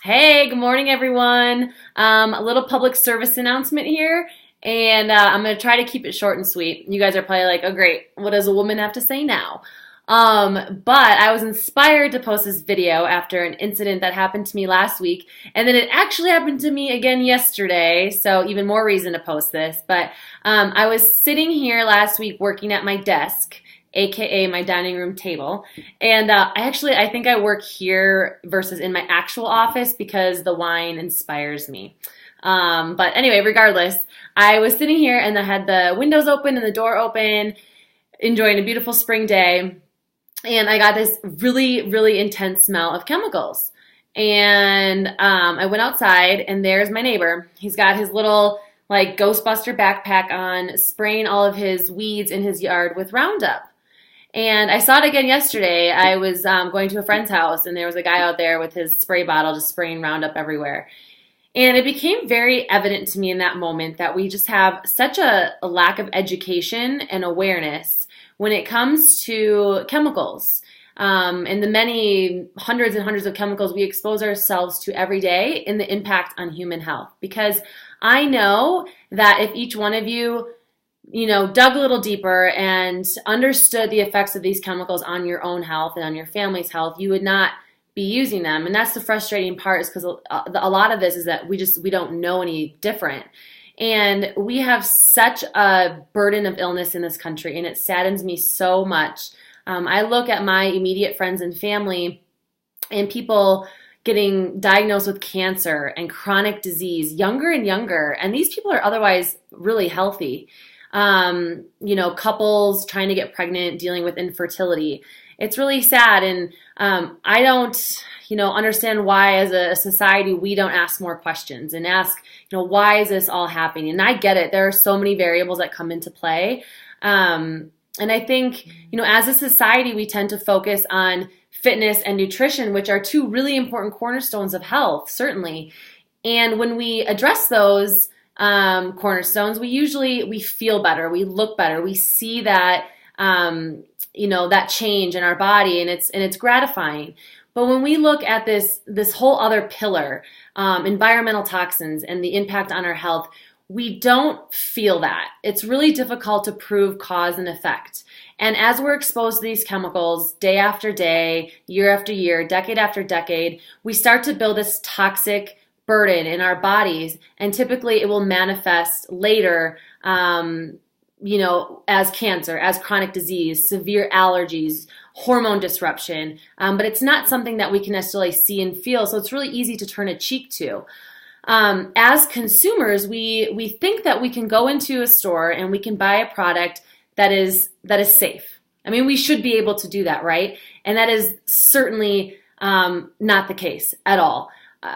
Hey, good morning, everyone. A little public service announcement here, and I'm going to try to keep it short and sweet. You guys are probably like, oh, great, what does a woman have to say now? But I was inspired to post this video after an incident that happened to me last week, and then it actually happened to me again yesterday, so even more reason to post this. But I was sitting here last week working at my desk, aka my dining room table. And I think I work here versus in my actual office because the wine inspires me. But anyway, regardless, I was sitting here and I had the windows open and the door open, enjoying a beautiful spring day. And I got this really, really intense smell of chemicals. And I went outside and there's my neighbor. He's got his little like Ghostbuster backpack on, spraying all of his weeds in his yard with Roundup. And I saw it again yesterday. I was going to a friend's house, and there was a guy out there with his spray bottle just spraying Roundup everywhere. And it became very evident to me in that moment that we just have such a lack of education and awareness when it comes to chemicals. And the many hundreds and hundreds of chemicals we expose ourselves to every day and the impact on human health. Because I know that if each one of you dug a little deeper and understood the effects of these chemicals on your own health and on your family's health, you would not be using them. And that's the frustrating part, is because a lot of this is that we don't know any different. And we have such a burden of illness in this country, and it saddens me so much. I look at my immediate friends and family and people getting diagnosed with cancer and chronic disease younger and younger, and these people are otherwise really healthy. Couples trying to get pregnant, dealing with infertility. It's really sad. And I don't, understand why as a society we don't ask more questions and ask, why is this all happening? And I get it. There are so many variables that come into play. And I think, as a society, we tend to focus on fitness and nutrition, which are two really important cornerstones of health, certainly. And when we address those cornerstones, we feel better, we look better, we see that that change in our body, and it's gratifying. But when we look at this whole other pillar, environmental toxins and the impact on our health, we don't feel that. It's really difficult to prove cause and effect. And as we're exposed to these chemicals day after day, year after year, decade after decade, we start to build this toxic burden in our bodies, and typically it will manifest later, as cancer, as chronic disease, severe allergies, hormone disruption, but it's not something that we can necessarily see and feel, so it's really easy to turn a cheek to. As consumers, we think that we can go into a store and we can buy a product that is safe. I mean, we should be able to do that, right? And that is certainly not the case at all.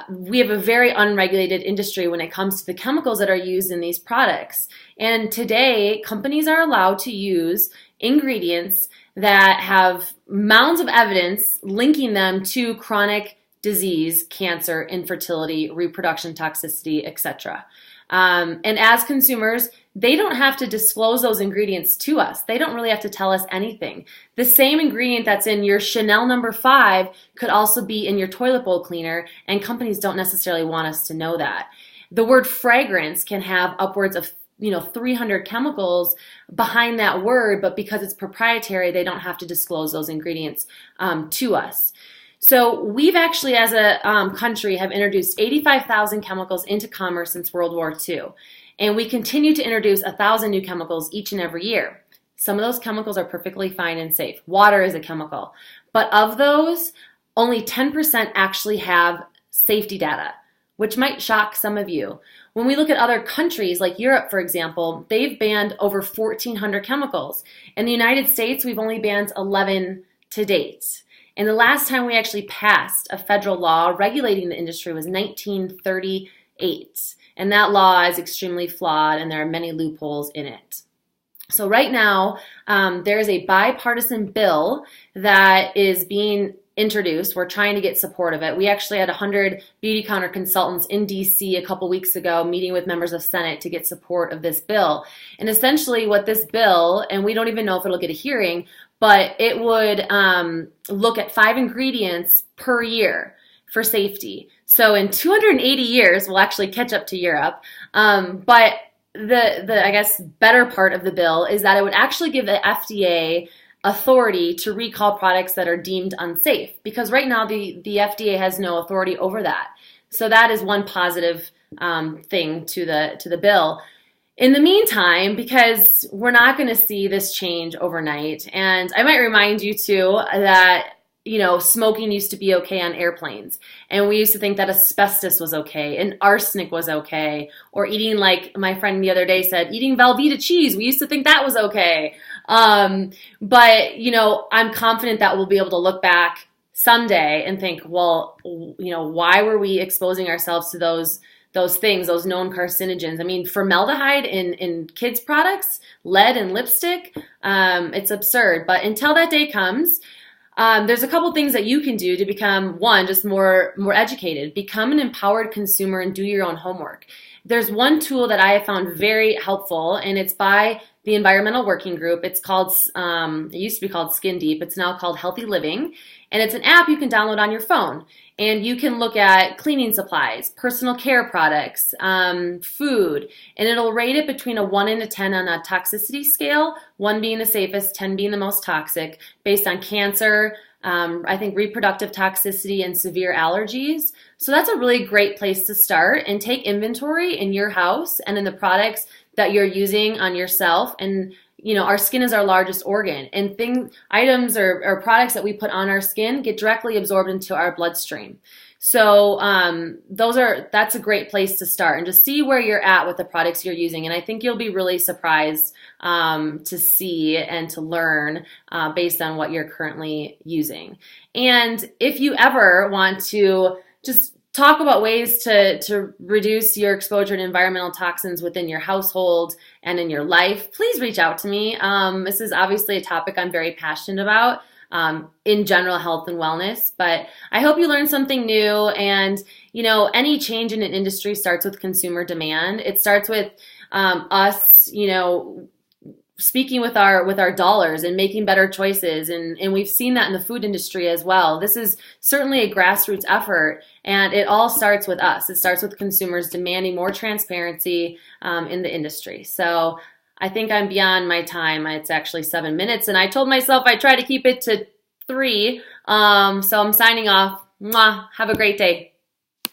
We have a very unregulated industry when it comes to the chemicals that are used in these products. And today, companies are allowed to use ingredients that have mounds of evidence linking them to chronic disease, cancer, infertility, reproduction toxicity, etc. And as consumers, they don't have to disclose those ingredients to us. They don't really have to tell us anything. The same ingredient that's in your Chanel number 5 could also be in your toilet bowl cleaner, and companies don't necessarily want us to know that. The word fragrance can have upwards of 300 chemicals behind that word, but because it's proprietary, they don't have to disclose those ingredients to us. So we've actually, as a country, have introduced 85,000 chemicals into commerce since World War II. And we continue to introduce 1,000 new chemicals each and every year. Some of those chemicals are perfectly fine and safe. Water is a chemical. But of those, only 10% actually have safety data, which might shock some of you. When we look at other countries, like Europe, for example, they've banned over 1,400 chemicals. In the United States, we've only banned 11 to date. And the last time we actually passed a federal law regulating the industry was 1938. And that law is extremely flawed, and there are many loopholes in it. So right now, there is a bipartisan bill that is being introduced. We're trying to get support of it. We actually had 100 beauty counter consultants in DC a couple weeks ago meeting with members of Senate to get support of this bill. And essentially what this bill, and we don't even know if it'll get a hearing, but it would look at 5 ingredients per year for safety. So in 280 years, we'll actually catch up to Europe. But the I guess better part of the bill is that it would actually give the FDA authority to recall products that are deemed unsafe, because right now the FDA has no authority over that. So that is one positive thing to the bill. In the meantime, because we're not going to see this change overnight, and I might remind you too that smoking used to be okay on airplanes, and we used to think that asbestos was okay and arsenic was okay, or eating, like my friend the other day said, eating Velveeta cheese, we used to think that was okay. But I'm confident that we'll be able to look back someday and think, well, why were we exposing ourselves to those things, those known carcinogens? I mean, formaldehyde in kids' products, lead in lipstick, it's absurd. But until that day comes, there's a couple things that you can do to become, one, just more educated. Become an empowered consumer and do your own homework. There's one tool that I have found very helpful, and it's by the Environmental Working Group. It's called, it used to be called Skin Deep. It's now called Healthy Living. And it's an app you can download on your phone. And you can look at cleaning supplies, personal care products, food, and it'll rate it between a 1 and a 10 on a toxicity scale, 1 being the safest, 10 being the most toxic, based on cancer, I think reproductive toxicity, and severe allergies. So that's a really great place to start and take inventory in your house and in the products that you're using on yourself. And our skin is our largest organ, and items or products that we put on our skin get directly absorbed into our bloodstream. So that's a great place to start, and just see where you're at with the products you're using. And I think you'll be really surprised to see and to learn based on what you're currently using. And if you ever want to just talk about ways to reduce your exposure to environmental toxins within your household and in your life, please reach out to me. This is obviously a topic I'm very passionate about in general health and wellness, but I hope you learned something new. And, any change in an industry starts with consumer demand. It starts with us, speaking with our dollars and making better choices. And we've seen that in the food industry as well. This is certainly a grassroots effort, and it all starts with us. It starts with consumers demanding more transparency in the industry. So I think I'm beyond my time. It's actually 7 minutes, and I told myself I'd try to keep it to 3. So I'm signing off. Mwah. Have a great day.